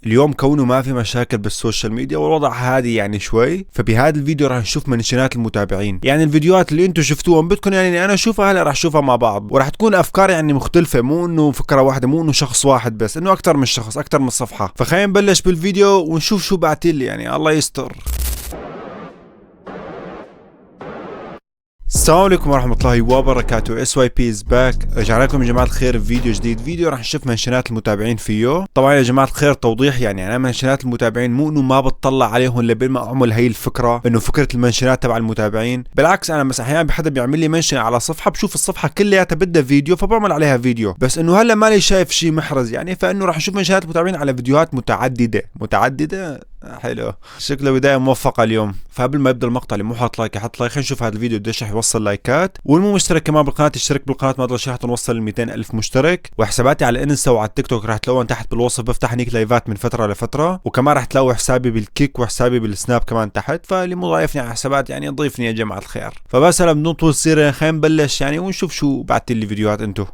اليوم كونه ما في مشاكل بالسوشيال ميديا والوضع هادي يعني شوي، فبهذا الفيديو راح نشوف منشنات المتابعين. يعني الفيديوهات اللي انتم شفتوهم بدكم يعني انا اشوفها هلا راح اشوفها مع بعض، وراح تكون افكار يعني مختلفه، مو انه فكره واحده، مو انه شخص واحد بس، انه اكثر من شخص، اكثر من صفحه. فخلينا نبلش بالفيديو ونشوف شو بعتلي، يعني الله يستر. السلام عليكم ورحمة الله وبركاته. اس واي بي از باك. رجعنا لكم يا جماعة الخير بفيديو جديد. فيديو راح نشوف منشنات المتابعين فيه. طبعا يا جماعة الخير توضيح، يعني انا منشنات المتابعين مو انه ما بتطلع عليهم لبين ما اعمل هي الفكرة، انه فكرة المنشنات تبع المتابعين. بالعكس انا مثلا احيانا بحدا بيعمل لي منشن على صفحة، بشوف الصفحة كلياتها بدها فيديو فبعمل عليها فيديو، بس انه هلا مالي شايف شيء محرز يعني، فانه راح نشوف منشنات المتابعين على فيديوهات متعددة. حلو، شكله بداية موفقة اليوم. فقبل ما يبدا المقطع اللي مو حاط لايك يحط لايك. خلينا نشوف هذا الفيديو قديش رح يوصل لايكات، والمو مشترك كمان بالقناة اشترك بالقناة، ما ضل شي حتى نوصل ل 200 ألف مشترك. وحساباتي على الانستا وعلى التيك توك رح تلاقوهم تحت بالوصف، بفتح هنيك لايفات من فترة لفترة، وكمان رح تلاقوا حسابي بالكيك وحسابي بالسناب كمان تحت، فاللي مو ضايفني على حسابات يعني ضيفني يا جماعة الخير. فبس هلا بدون طول سيرة خلينا نبلش يعني ونشوف شو بعتوا لي فيديوهات انتو.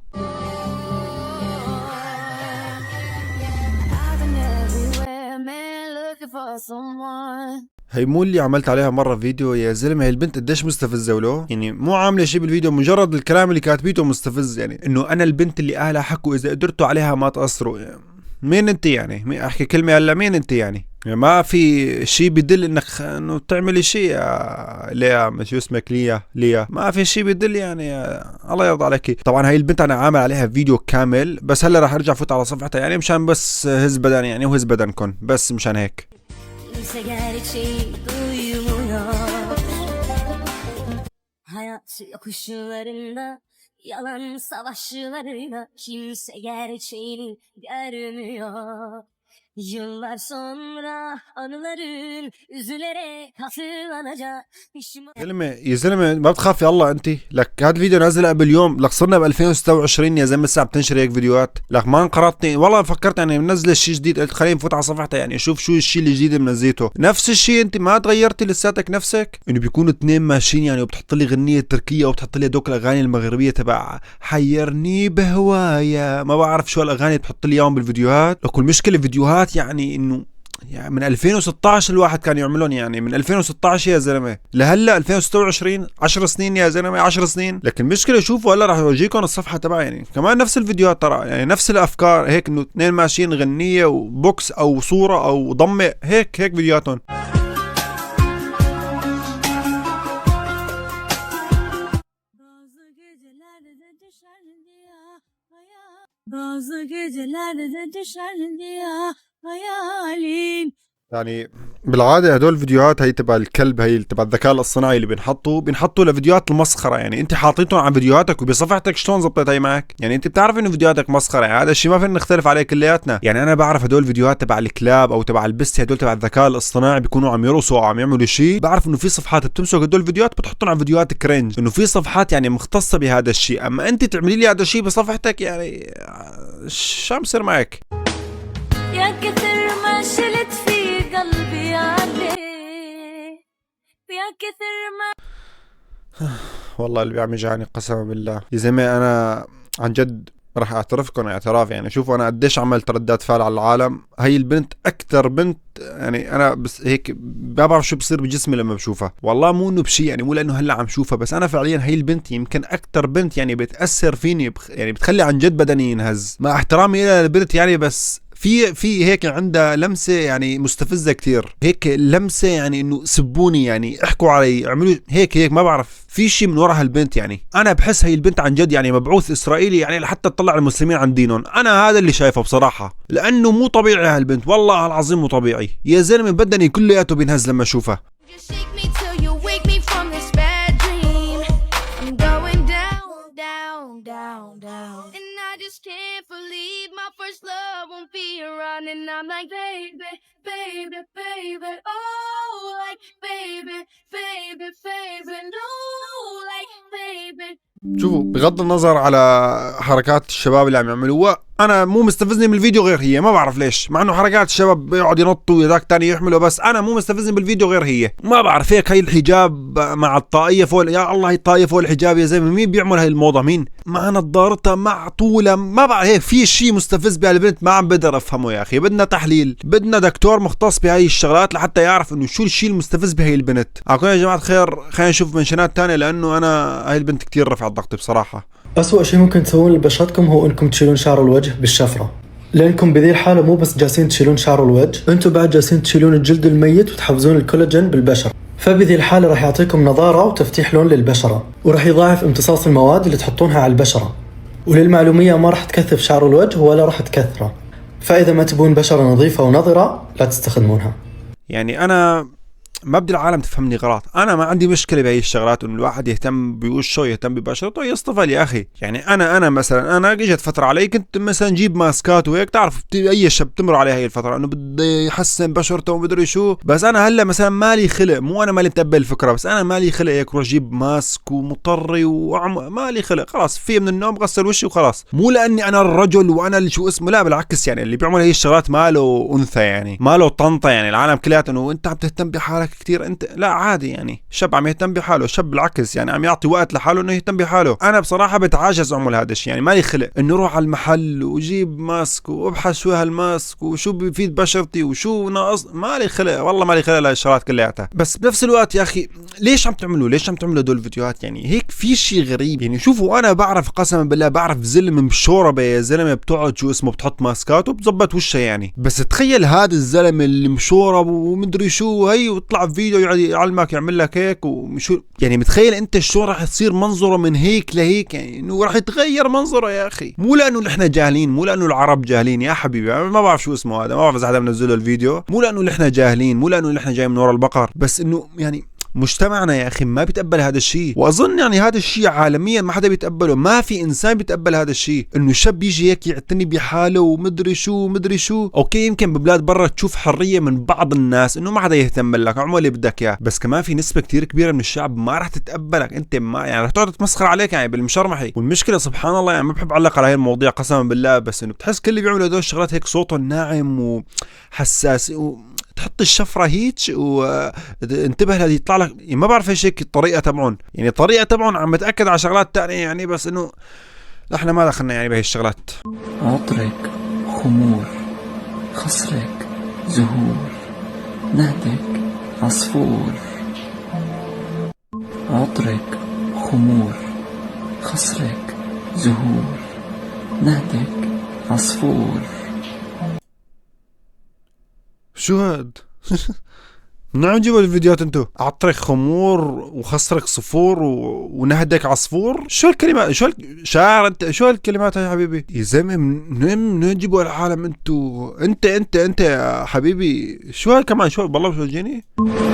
هي مو اللي عملت عليها مرة فيديو يا زلمة؟ هي البنت قديش مستفزة ولو يعني مو عاملة شي بالفيديو، مجرد الكلام اللي كاتبيته مستفز، يعني انه انا البنت اللي اهلها حكوا اذا قدرتوا عليها ما تقصروا. يعني مين انت يعني؟ احكي كلمة هلا، مين انت يعني ما في شي بدل انك انه تعملي شي يا ليا، مش اسمك ليا ما في شي بدل يعني الله يرضى عليكي. طبعا هاي البنت انا عامل عليها فيديو كامل، بس هلا راح ارجع فوت على صفحتها يعني مشان بس هز بدن يعني، وهز بدنكم بس مشان هيك. Kimse gerçeği duymuyor. Hayat yokuşlarında, yalan savaşlarıyla kimse gerçeğini görmüyor. Yıllar sonra anıların üzülerek hatırlanacak. يا زلمه ما بتخافي الله انت؟ لك هذا الفيديو نازل قبل يوم، لك صرنا ب 2026 يا زلمه لسه بتنشر هيك فيديوهات. لك ما انقرضتني والله، فكرت يعني منزل شيء جديد، قلت خليني نفوت على صفحتها يعني اشوف شو الشيء الجديد اللي منزلته. نفس الشيء انت ما تغيرتي لساتك نفسك، انه بيكونوا اثنين ماشيين يعني، وبتحط لي غنيه تركيه وبتحط لي دوك الاغاني المغربيه تبع حيرني بهوايا، ما بعرف شو الاغاني تحط لي اياهم بالفيديوهات. لك المشكله فيديوهات يعني انه يعني من 2016 الواحد كان يعملون، يعني من 2016 يا زلمه لهلا 2026، 10 سنين يا زلمه، 10 سنين. لكن المشكله شوفوا هلا راح اورجيكم الصفحه تبعها، يعني كمان نفس الفيديوهات ترى، يعني نفس الافكار هيك، انه اثنين ماشيين غنيه وبوكس او صوره او ضمه، هيك فيديوهاتهم. bazı gecelerde düşer diye hayalin. يعني بالعاده هدول الفيديوهات هي تبع الكلب، هي تبع الذكاء الاصطناعي اللي بينحطوا لفيديوهات المسخره، يعني انت حاطيتهم على فيديوهاتك وبصفحتك، شلون زبطت هي معك؟ يعني انت بتعرف انه فيديوهاتك مسخره، يعني هذا الشيء ما فينا نختلف عليه كلياتنا. يعني انا بعرف هدول الفيديوهات تبع الكلاب او تبع البستي، هدول تبع الذكاء الاصطناعي بيكونوا عم يرقصوا او عم يعملوا شيء. بعرف انه في صفحات بتمسك هدول الفيديوهات بتحطهم على فيديوهات كرنج، انه في صفحات يعني مختصه بهذا الشيء. اما انت تعملي لي هذا الشيء بصفحتك، يعني شو عم يصير معك؟ يا كثر ما شلت في قلبي عليك، يا كثر ما والله اللي عم يجعني قسما بالله يا زلمه. انا عن جد راح اعترفكم اعتراف، يعني شوفوا انا قديش عملت ردات فعل على العالم. هي البنت اكثر بنت يعني انا بس هيك ما بعرف شو بصير بجسمي لما بشوفها، والله مو انه بشي يعني، مو لانه هلا عم شوفها، بس انا فعليا هي البنت يمكن اكثر بنت يعني بتاثر فيني، يعني بتخلي عن جد بدني ينهز، مع احترامي لها البنت يعني، بس في هيك عندها لمسه يعني مستفزه كثير، هيك لمسه يعني انه سبوني يعني، احكوا علي، اعملوا هيك ما بعرف، في شيء من وراء هالبنت. يعني انا بحس هي البنت عن جد يعني مبعوث اسرائيلي، يعني لحتى تطلع المسلمين عن دينهم. انا هذا اللي شايفه بصراحه، لانه مو طبيعي هالبنت، والله العظيم مو طبيعي يا زلمه، بدني كلياته بينهز لما اشوفها. Can't believe my first love won't be around, and I'm like baby, baby, baby, oh, like baby, baby, baby, no, like baby, شوفوا بغض النظر على حركات الشباب اللي عم يعملوها، انا مو مستفزني من الفيديو غير هي، ما بعرف ليش، مع انه حركات الشباب بيقعد ينطوا وذاك تاني يحمله، بس انا مو مستفزني بالفيديو غير هي. ما بعرف هيك هي الحجاب مع الطاقية فوق، يا الله هي الطاقية فوق الحجاب يا زلمه، مين بيعمل هاي الموضة؟ مين مع نظارتها مع طولها؟ ما بعرف هيك في شيء مستفز بهالبنت ما عم بقدر افهمه يا اخي. بدنا تحليل، بدنا دكتور مختص بهاي الشغلات لحتى يعرف انه شو الشيء المستفز بهاي البنت. اكون يا جماعة الخير خلينا نشوف منشنات تانية، لانه انا هاي البنت كتير رفعت ضغطي بصراحة. أسوأ شيء ممكن تسوون لبشرتكم هو انكم تشيلون شعر الوجه بالشفرة، لانكم بذي الحالة مو بس جالسين تشيلون شعر الوجه، انتم بعد جالسين تشيلون الجلد الميت وتحفزون الكولاجين بالبشرة، فبذي الحالة راح يعطيكم نضارة وتفتيح لون للبشرة، وراح يضاعف امتصاص المواد اللي تحطونها على البشرة. وللمعلومية ما راح تكثف شعر الوجه ولا راح تكثره، فإذا ما تبون بشرة نظيفة ونضرة لا تستخدمونها. يعني انا ما بدي العالم تفهمني غلط، انا ما عندي مشكله بهي الشغلات، انه الواحد يهتم بوشه يهتم ببشرته يصطفل يا اخي. يعني انا مثلا انا اجت فتره علي كنت مثلا جيب ماسكات وهيك، تعرف اي شاب تمر عليه هي الفتره انه بده يحسن بشرته ومدري شو، بس انا هلا مثلا مالي خلق، مو انا مالي متقبل الفكره، بس انا مالي خلق هيك روح جيب ماسك ومطري مالي خلق. خلاص في من النوم غسل وشي وخلاص، مو لاني انا الرجل وانا اللي شو اسمه، لا بالعكس، يعني اللي بيعمل هي الشغلات ماله انثى، يعني ماله طنطا، يعني العالم كلياته انه انت عم تهتم بحالك كتير انت، لا عادي، يعني شاب عم يهتم بحاله، شاب بالعكس يعني عم يعطي وقت لحاله انه يهتم بحاله. انا بصراحه بتعاجز اعمل هذا الشيء، يعني مالي خلق انه اروح على المحل وجيب ماسك وابحث شو هالماسك وشو بيفيد بشرتي وشو ناقص، مالي خلق والله، مالي خلق لهالشغلات كلياتها. بس بنفس الوقت يا اخي ليش عم تعملوا هدول الفيديوهات؟ يعني هيك في شيء غريب. يعني شوفوا انا بعرف قسما بالله بعرف زلمه مشوربه يا زلمه بتقعد شو اسمه بتحط ماسكات وبتظبط وشها، يعني بس تخيل هذا الزلمه اللي مشورب ومدري شو هي ويطلع فيديو يعلمك يعمل لك هيك وشو، يعني متخيل انت شو راح تصير منظره من هيك لهيك؟ يعني انه راح يتغير منظره يا اخي، مو لانه نحن جاهلين، مو لانه العرب جاهلين يا حبيبي، ما بعرف شو اسمه هذا، ما بعرف اذا حدا منزله الفيديو، مو لانه نحن جاهلين، مو لانه نحن جاي من ورا البقر، بس انه يعني مجتمعنا يا اخي ما بيتقبل هذا الشيء، واظن يعني هذا الشيء عالميا ما حدا بيتقبله، ما في انسان بيتقبل هذا الشيء، انه شاب يجي هيك يعتني بحاله ومدري شو مدري شو. اوكي يمكن ببلاد برا تشوف حريه من بعض الناس انه ما حدا يهتم لك، اعمل اللي بدك اياه، بس كمان في نسبه كتير كبيره من الشعب ما راح تتقبلك انت، ما يعني راح تقعد تمسخر عليك يعني بالمشرمحي. والمشكله سبحان الله، يعني ما بحب اعلق على هاي المواضيع قسما بالله، بس انه بتحس كل اللي بيعملوا هدول الشغلات هيك صوتهم ناعم وحساس تحط الشفرة هيك وانتبه لهذه يطلع لك، يعني ما بعرف ايش هيك الطريقة تبعون، يعني الطريقة تبعون عم متأكد على شغلات تانية يعني، بس انه احنا ما دخلنا يعني بهي الشغلات. عطرك خمور، خصرك زهور، نهدك عصفور. عطرك خمور، خصرك زهور، نهدك عصفور. شو هاد؟ من عم تجيبوا الفيديوهات انتو؟ عطرك خمور وخصرك صفور ونهدك عصفور؟ شو الكلمات؟ شاعر انت؟ شو هالكلمات هاي يا حبيبي؟ يا زلمه من تجيبوا العالم انتو؟ انت يا حبيبي شو هاد كمان؟ شو بالله شو جيني؟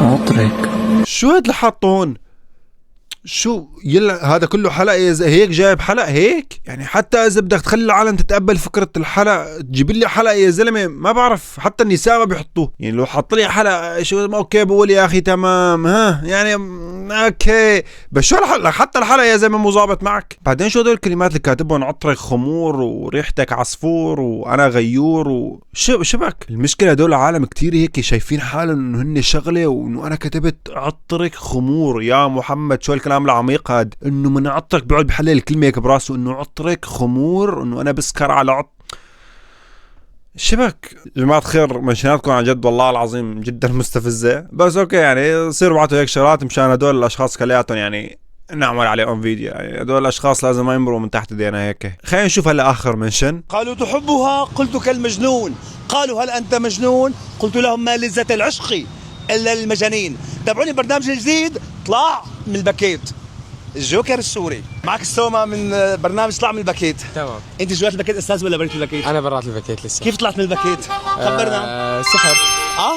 عطرك شو هاد اللي حاطه هون؟ شو يلا هذا كله حلقة هيك جايب حلقة هيك؟ يعني حتى إذا بدك تخلي العالم تتقبل فكرة الحلقة تجيب لي حلقة يا زلمة، ما بعرف حتى النساء ما بيحطوه، يعني لو حط لي حلقة شو اوكي بقول يا أخي تمام ها يعني اوكي، بس شو الحلقة؟ حتى الحلقة يا زلمة مو ظابط معك. بعدين شو هدول الكلمات اللي كاتبهم؟ عطرك خمور وريحتك عصفور وانا غيور شبك. المشكلة هدول العالم كتير هيك شايفين حالهم انه هن شغلة، وانه انا كتبت عطرك خمور يا محمد شو الكلام العميق هاد؟ انه من عطرك بيقعد بحلل الكلمه هيك براسه انه عطرك خمور، انه انا بسكر على شبك. جماعة الخير منشناتكم عن جد والله العظيم جدا مستفزة، بس اوكي يعني صيروا بعتوا هيك شغلات مشان هدول الاشخاص كلياتهم يعني نعمل عليهم فيديو، يعني هدول الاشخاص لازم ما يمروا من تحت ايدينا هيك. خلينا نشوف هلا اخر منشن. قالوا تحبها قلت كالمجنون، قالوا هل انت مجنون قلت لهم ما لذة العشق الا للمجانين. تابعوني برنامج جديد طلع من الباكيت، الجوكر السوري. معك السومة من برنامج طلع من الباكيت. تمام. انت جوات الباكيت استاذ ولا بريت الباكيت؟ انا برات الباكيت لسه. كيف طلعت من الباكيت؟ خبرنا. سحر.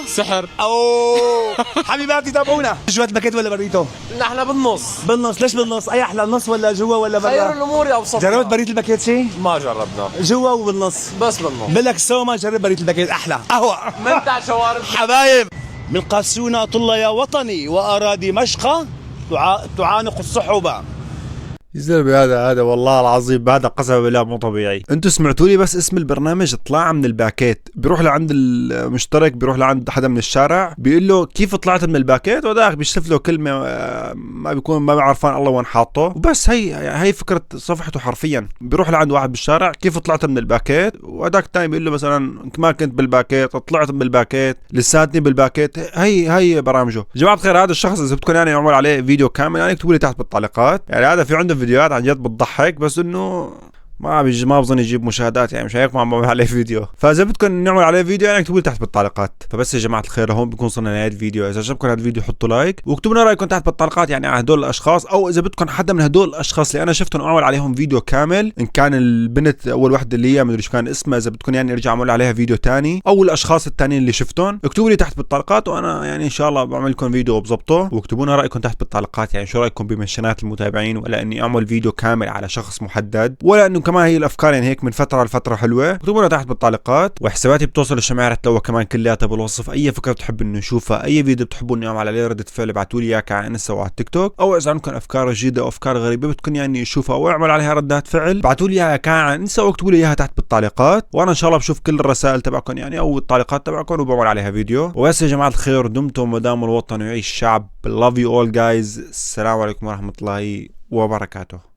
سحر. اوه حبيباتي تابعونا. جوات الباكيت ولا بريته؟ نحن بالنص. بالنص. ليش بالنص؟ اي احلى، النص ولا جوا ولا برا؟ خير الامور يا ابسط. جربت بريت الباكيت شيء؟ ما جربنا. جوا وبالنص؟ بس بالنص. بقول لك السومة جرب بريت الباكيت احلى قهوة. ممتع شوارب حبايب. من قاسونا طل يا وطني وأرى دمشق تعانق الصحبة. زلمة هذا والله العظيم هذا قسما بالله مو طبيعي. انتوا سمعتوا لي بس اسم البرنامج طلع من الباكيت، بيروح لعند المشترك، بيروح لعند حدا من الشارع بيقول له كيف طلعت من الباكيت، وذاك بيشتف له كلمة ما بيعرفان الله وين حاطه، وبس هي فكرة صفحته حرفيا. بيروح لعند واحد بالشارع كيف طلعت من الباكيت، وهذاك الثاني بيقول له مثلا ما كنت بالباكيت، طلعت من الباكيت، لساتني بالباكيت. هي برامجه. جماعة الخير هذا الشخص اذا بدكم يعني يعمل عليه فيديو كامل يعني اكتبوا لي تحت بالتعليقات. يعني هذا في عنده فيديوهات عن جد بتضحك، بس انه ما بظن يجيب مشاهدات، يعني مش هيك ما بعمل عليه فيديو. فاذا بدكم نعمل عليه فيديو يعني اكتبوا لي تحت بالتعليقات. فبس يا جماعه الخير هون بكون صرنا لنهايه الفيديو. اذا عجبكم هذا الفيديو حطوا لايك واكتبوا لنا رايكم تحت بالتعليقات يعني على هدول الاشخاص، او اذا بدكم حدا من هدول الاشخاص اللي انا شفتهم اعمل عليهم فيديو كامل، ان كان البنت اول وحده اللي هي ما ادري ايش كان اسمها، اذا بدكم يعني ارجع اعمل عليها فيديو تاني، او الاشخاص الثانيين اللي شفتهم اكتبوا لي تحت بالتعليقات، وانا يعني ان شاء الله بعمل لكم فيديو وبظبطه. واكتبوا لنا رايكم تحت بالتعليقات، يعني شو رايكم بمنشنات المتابعين، ولا اني اعمل فيديو كامل على شخص محدد، ولا انه كمان هي الافكار يعني هيك من فتره لفتره حلوه. اكتبوا لنا تحت بالتعليقات. وحساباتي بتوصل للشماعه تلوى كمان كلياتها بالوصف. اي فكره بتحب انه نشوفها، اي فيديو بتحبوا اني اعمل عليه رده فعل، ابعتوا لي اياك على انستا وعلى التيك توك، او اذا عندكم افكار جديده او افكار غريبه بدكم يعني اشوفها او اعمل عليها ردات فعل، ابعتوا لي اياها على انستا واكتبوا لي اياها تحت بالتعليقات، وانا ان شاء الله بشوف كل الرسائل تبعكم يعني او التعليقات تبعكم وبعمل عليها فيديو. وبس يا جماعه الخير، دمتم ودام الوطن ويعيش الشعب. love you all guys. السلام عليكم ورحمه الله وبركاته.